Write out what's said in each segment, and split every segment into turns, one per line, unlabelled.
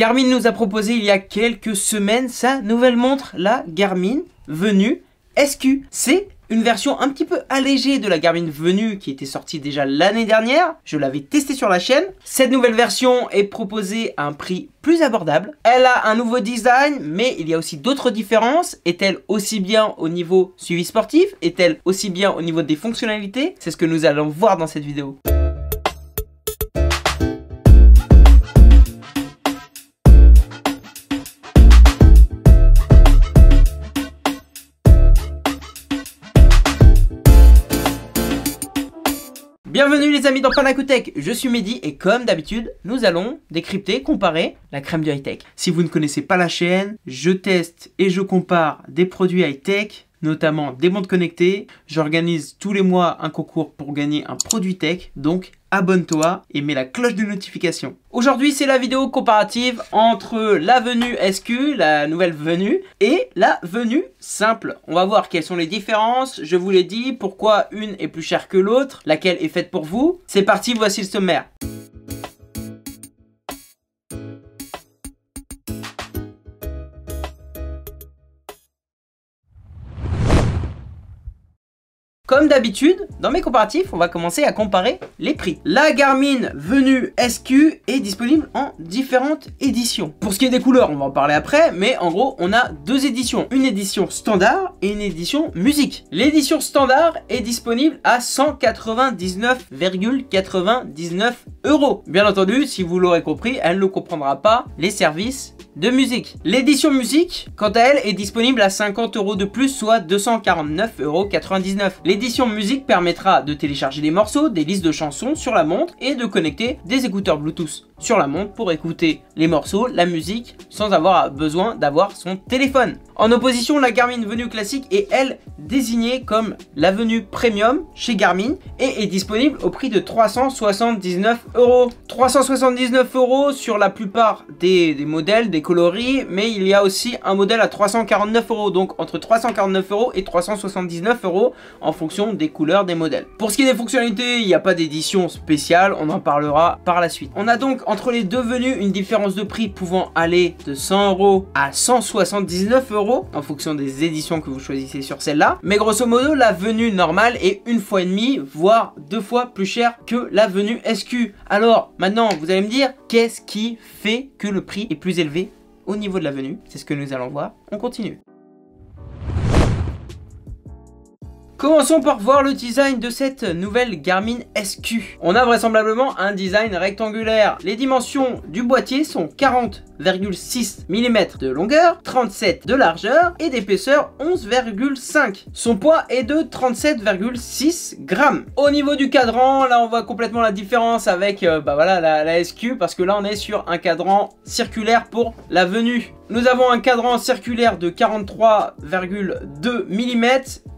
Garmin nous a proposé il y a quelques semaines sa nouvelle montre, la Garmin Venue SQ. C'est une version un petit peu allégée de la Garmin Venue qui était sortie déjà l'année dernière. Je l'avais testée sur la chaîne. Cette nouvelle version est proposée à un prix plus abordable. Elle a un nouveau design, mais il y a aussi d'autres différences. Est-elle aussi bien au niveau suivi sportif? Est-elle aussi bien au niveau des fonctionnalités? C'est ce que nous allons voir dans cette vidéo. Bienvenue les amis dans Panacotech, je suis Mehdi et comme d'habitude, nous allons décrypter, comparer la crème du high-tech. Si vous ne connaissez pas la chaîne, je teste et je compare des produits high-tech, notamment des montres connectées. J'organise tous les mois un concours pour gagner un produit tech, donc abonne-toi et mets la cloche de notification. Aujourd'hui, c'est la vidéo comparative entre la Venue SQ, la nouvelle Venue, et la Venue simple. On va voir quelles sont les différences, je vous l'ai dit, pourquoi une est plus chère que l'autre, laquelle est faite pour vous. C'est parti, voici le sommaire. Comme d'habitude, dans mes comparatifs, on va commencer à comparer les prix. La Garmin Venue SQ est disponible en différentes éditions. Pour ce qui est des couleurs, on va en parler après, mais en gros, on a deux éditions. Une édition standard et une édition musique. L'édition standard est disponible à 199,99 €. Bien entendu, si vous l'aurez compris, elle ne comprendra pas les services de musique. L'édition musique, quant à elle, est disponible à 50 € de plus, soit 249,99 €. L'édition musique permettra de télécharger des morceaux, des listes de chansons sur la montre et de connecter des écouteurs Bluetooth sur la montre pour écouter les morceaux, la musique, sans avoir besoin d'avoir son téléphone. En opposition, la Garmin Venue classique est, elle, désignée comme la Venue Premium chez Garmin et est disponible au prix de 379 €. 379 € sur la plupart des modèles, des coloris, mais il y a aussi un modèle à 349 €, donc entre 349 € et 379 € en fonction des couleurs des modèles. Pour ce qui est des fonctionnalités, il n'y a pas d'édition spéciale, on en parlera par la suite. On a donc entre les deux venues une différence de prix pouvant aller de 100 € à 179 € en fonction des éditions que vous choisissez sur celle-là. Mais grosso modo, la Venue normale est une fois et demie, voire deux fois plus chère que la Venue SQ. Alors maintenant, vous allez me dire, qu'est-ce qui fait que le prix est plus élevé au niveau de la Venue? C'est ce que nous allons voir. On continue. Commençons par voir le design de cette nouvelle Garmin SQ. On a vraisemblablement un design rectangulaire. Les dimensions du boîtier sont 40,6 mm de longueur, 37 de largeur et d'épaisseur 11,5. Son poids est de 37,6 grammes. Au niveau du cadran, là on voit complètement la différence avec voilà, la SQ, parce que là on est sur un cadran circulaire pour la Venue. Nous avons un cadran circulaire de 43,2 mm,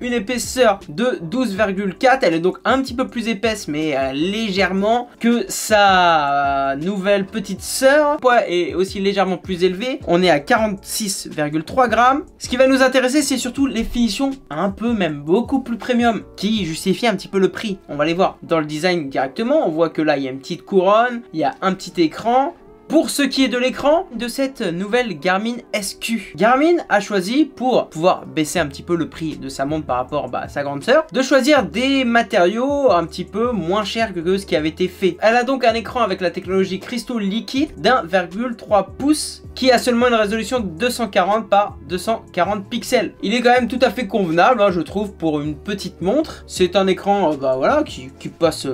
une épaisseur de 12,4. Elle est donc un petit peu plus épaisse, mais légèrement, que sa nouvelle petite sœur. Le poids est aussi légèrement plus élevé. On est à 46,3 grammes. Ce qui va nous intéresser, c'est surtout les finitions un peu, même beaucoup plus premium, qui justifient un petit peu le prix. On va les voir dans le design directement. On voit que là, il y a une petite couronne, il y a un petit écran. Pour ce qui est de l'écran de cette nouvelle Garmin SQ, Garmin a choisi, pour pouvoir baisser un petit peu le prix de sa montre par rapport à sa grande sœur, de choisir des matériaux un petit peu moins chers que ce qui avait été fait. Elle a donc un écran avec la technologie Crystal Liquid d'1,3 pouces qui a seulement une résolution de 240 par 240 pixels. Il est quand même tout à fait convenable, hein, je trouve, pour une petite montre. C'est un écran voilà, qui passe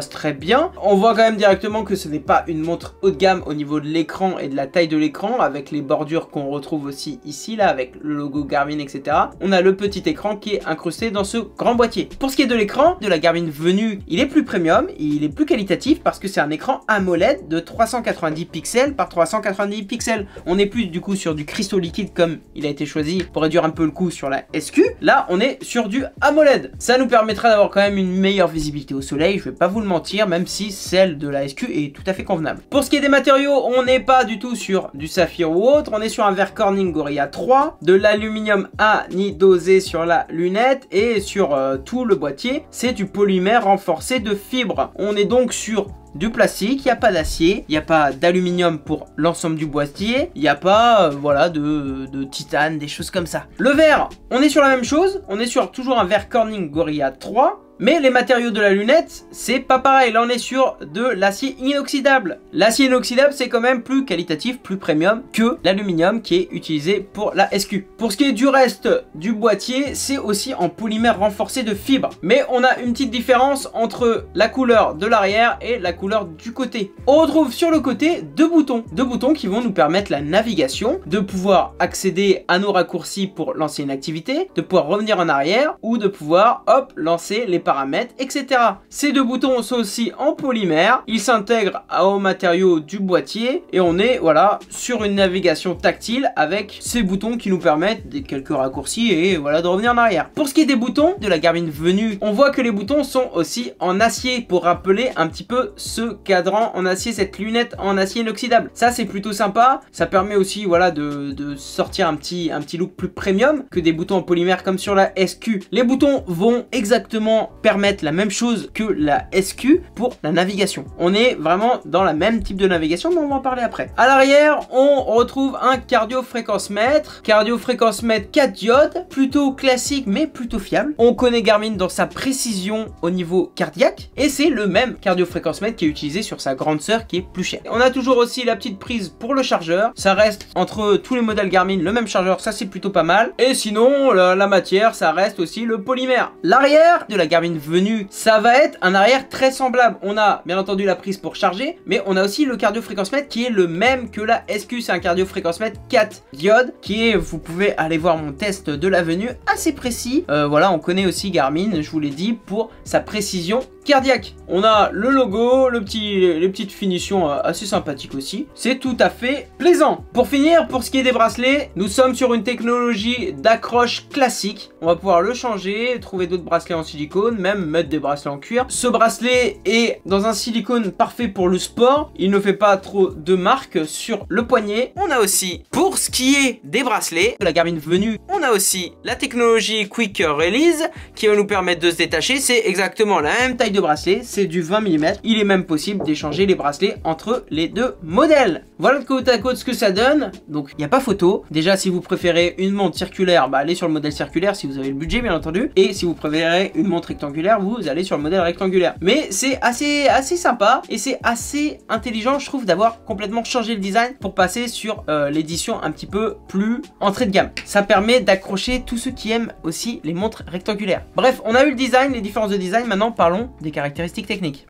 très bien. On voit quand même directement que ce n'est pas une montre haut de gamme au niveau de l'écran et de la taille de l'écran, avec les bordures qu'on retrouve aussi ici, là, avec le logo Garmin, etc. On a le petit écran qui est incrusté dans ce grand boîtier. Pour ce qui est de l'écran de la Garmin Venue, il est plus premium, il est plus qualitatif parce que c'est un écran AMOLED de 390 pixels par 390 pixels. On n'est plus du coup sur du cristaux liquide comme il a été choisi pour réduire un peu le coût sur la SQ. Là, on est sur du AMOLED. Ça nous permettra d'avoir quand même une meilleure visibilité au soleil, je vais pas vous le mentir, même si celle de la SQ est tout à fait convenable. Pour ce qui est des matériaux, on n'est pas du tout sur du saphir ou autre, on est sur un verre Corning Gorilla 3, de l'aluminium anodisé sur la lunette et sur tout le boîtier, c'est du polymère renforcé de fibres. On est donc sur du plastique, il n'y a pas d'acier, il n'y a pas d'aluminium pour l'ensemble du boîtier, il n'y a pas voilà de titane, des choses comme ça. Le verre, on est sur la même chose, on est sur toujours un verre Corning Gorilla 3. Mais les matériaux de la lunette, c'est pas pareil. Là, on est sur de l'acier inoxydable. L'acier inoxydable, c'est quand même plus qualitatif, plus premium que l'aluminium qui est utilisé pour la SQ. Pour ce qui est du reste du boîtier, c'est aussi en polymère renforcé de fibre. Mais on a une petite différence entre la couleur de l'arrière et la couleur du côté. On retrouve sur le côté deux boutons qui vont nous permettre la navigation, de pouvoir accéder à nos raccourcis pour lancer une activité, de pouvoir revenir en arrière ou de pouvoir, hop, lancer les paramètres, etc. Ces deux boutons sont aussi en polymère, ils s'intègrent aux matériaux du boîtier et on est voilà sur une navigation tactile avec ces boutons qui nous permettent des quelques raccourcis et voilà de revenir en arrière. Pour ce qui est des boutons de la Garmin Venue, on voit que les boutons sont aussi en acier pour rappeler un petit peu ce cadran en acier, cette lunette en acier inoxydable. Ça c'est plutôt sympa, ça permet aussi voilà de sortir un petit look plus premium que des boutons en polymère comme sur la SQ. Les boutons vont exactement permettre la même chose que la SQ pour la navigation. On est vraiment dans la même type de navigation, mais on va en parler après. À l'arrière, on retrouve un cardio-fréquence-mètre. Cardio-fréquence-mètre 4 diodes, plutôt classique mais plutôt fiable. On connaît Garmin dans sa précision au niveau cardiaque et c'est le même cardio-fréquence-mètre qui est utilisé sur sa grande sœur qui est plus chère. On a toujours aussi la petite prise pour le chargeur. Ça reste entre tous les modèles Garmin le même chargeur, ça c'est plutôt pas mal. Et sinon, la matière, ça reste aussi le polymère. L'arrière de la Garmin Venue, ça va être un arrière très semblable. On a bien entendu la prise pour charger, mais on a aussi le cardio-fréquence-mètre qui est le même que la SQ. C'est un cardio-fréquence-mètre 4 diodes qui est, vous pouvez aller voir mon test de la Venue, assez précis. Voilà, on connaît aussi Garmin, je vous l'ai dit, pour sa précision cardiaque. On a le logo, les petites finitions assez sympathiques aussi. C'est tout à fait plaisant. Pour finir, pour ce qui est des bracelets, nous sommes sur une technologie d'accroche classique. On va pouvoir le changer, trouver d'autres bracelets en silicone, même mettre des bracelets en cuir. Ce bracelet est dans un silicone parfait pour le sport. Il ne fait pas trop de marques sur le poignet. On a aussi, pour ce qui est des bracelets de la Garmin Venue, on a aussi la technologie Quick Release qui va nous permettre de se détacher. C'est exactement la même taille de bracelet, c'est du 20 mm. Il est même possible d'échanger les bracelets entre les deux modèles. Voilà de côte à côte ce que ça donne. Donc il n'y a pas photo. Déjà, si vous préférez une montre circulaire, bah allez sur le modèle circulaire si vous avez le budget bien entendu. Et si vous préférez une montre rectangulaire, vous allez sur le modèle rectangulaire. Mais c'est assez sympa et c'est assez intelligent je trouve d'avoir complètement changé le design pour passer sur l'édition un petit peu plus entrée de gamme. Ça permet d'accrocher tous ceux qui aiment aussi les montres rectangulaires. Bref, on a eu le design, les différences de design. Maintenant parlons des caractéristiques techniques.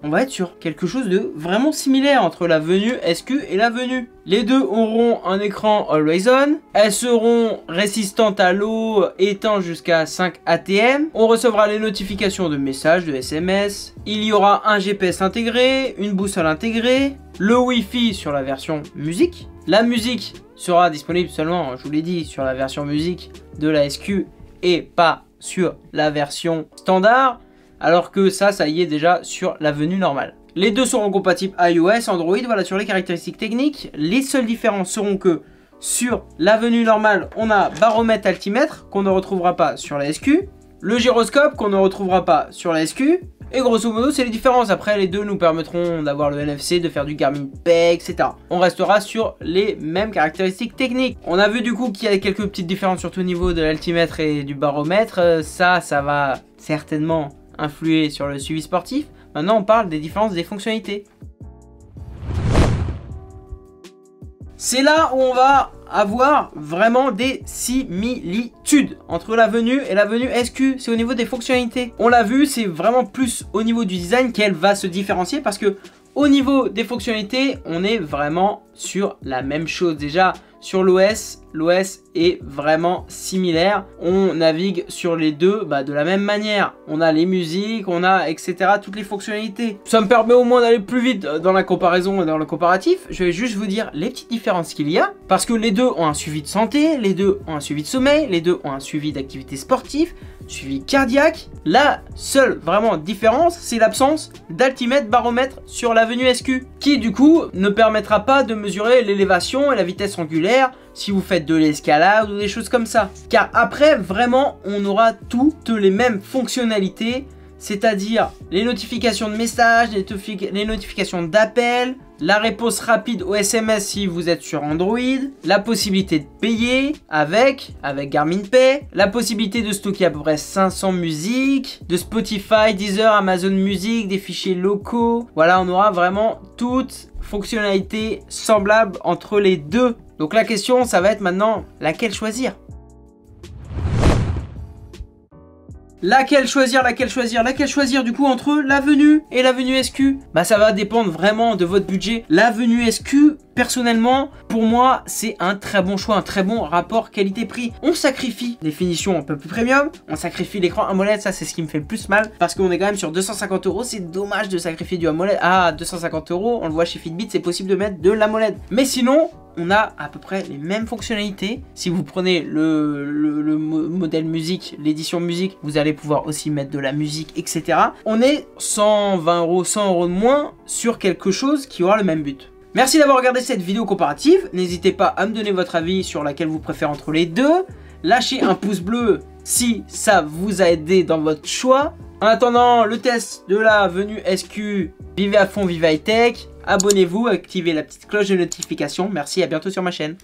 On va être sur quelque chose de vraiment similaire entre la Venue SQ et la Venue. Les deux auront un écran Always On. Elles seront résistantes à l'eau, étanches jusqu'à 5 ATM. On recevra les notifications de messages, de SMS. Il y aura un GPS intégré, une boussole intégrée, le Wi-Fi sur la version musique. La musique sera disponible seulement, je vous l'ai dit, sur la version musique de la SQ et pas sur la version standard. Alors que ça y est déjà sur la Venue normale. Les deux seront compatibles iOS, Android. Voilà sur les caractéristiques techniques. Les seules différences seront que sur la Venue normale, on a baromètre, altimètre qu'on ne retrouvera pas sur la SQ. Le gyroscope qu'on ne retrouvera pas sur la SQ. Et grosso modo, c'est les différences. Après, les deux nous permettront d'avoir le NFC, de faire du Garmin Pay, etc. On restera sur les mêmes caractéristiques techniques. On a vu du coup qu'il y a quelques petites différences, surtout au niveau de l'altimètre et du baromètre. Ça va certainement influer sur le suivi sportif. Maintenant on parle des différences des fonctionnalités. C'est là où on va avoir vraiment des similitudes entre la Venue et la Venue SQ. C'est au niveau des fonctionnalités. On l'a vu, c'est vraiment plus au niveau du design qu'elle va se différencier parce que au niveau des fonctionnalités, on est vraiment sur la même chose. Déjà, sur l'OS est vraiment similaire. On navigue sur les deux de la même manière. On a les musiques, on a etc. toutes les fonctionnalités. Ça me permet au moins d'aller plus vite dans la comparaison et dans le comparatif. Je vais juste vous dire les petites différences qu'il y a. Parce que les deux ont un suivi de santé, les deux ont un suivi de sommeil, les deux ont un suivi d'activité sportive, suivi cardiaque. La seule vraiment différence, c'est l'absence d'altimètre baromètre sur la Venue SQ, qui du coup ne permettra pas de mesurer l'élévation et la vitesse angulaire si vous faites de l'escalade ou des choses comme ça. Car après, vraiment, on aura toutes les mêmes fonctionnalités c'est-à-dire les notifications de messages, les notifications d'appels, la réponse rapide aux SMS si vous êtes sur Android, la possibilité de payer avec Garmin Pay, la possibilité de stocker à peu près 500 musiques, de Spotify, Deezer, Amazon Music, des fichiers locaux. Voilà, on aura vraiment toutes fonctionnalités semblables entre les deux. Donc la question, ça va être maintenant, laquelle choisir ? Laquelle choisir du coup entre l'Avenue et l'Avenue SQ? Bah ça va dépendre vraiment de votre budget. L'Avenue SQ, personnellement, pour moi, c'est un très bon choix, un très bon rapport qualité-prix. On sacrifie des finitions un peu plus premium, on sacrifie l'écran AMOLED, ça c'est ce qui me fait le plus mal, parce qu'on est quand même sur 250 €, c'est dommage de sacrifier du AMOLED. Ah, 250 €, on le voit chez Fitbit, c'est possible de mettre de l'AMOLED. Mais sinon, on a à peu près les mêmes fonctionnalités. Si vous prenez le modèle musique, l'édition musique, vous allez pouvoir aussi mettre de la musique, etc. On est 120 €, 100 € de moins sur quelque chose qui aura le même but. Merci d'avoir regardé cette vidéo comparative. N'hésitez pas à me donner votre avis sur laquelle vous préférez entre les deux. Lâchez un pouce bleu si ça vous a aidé dans votre choix. En attendant le test de l'Avenue SQ, vivez à fond, vivez high tech. Abonnez-vous, activez la petite cloche de notification. Merci, à bientôt sur ma chaîne.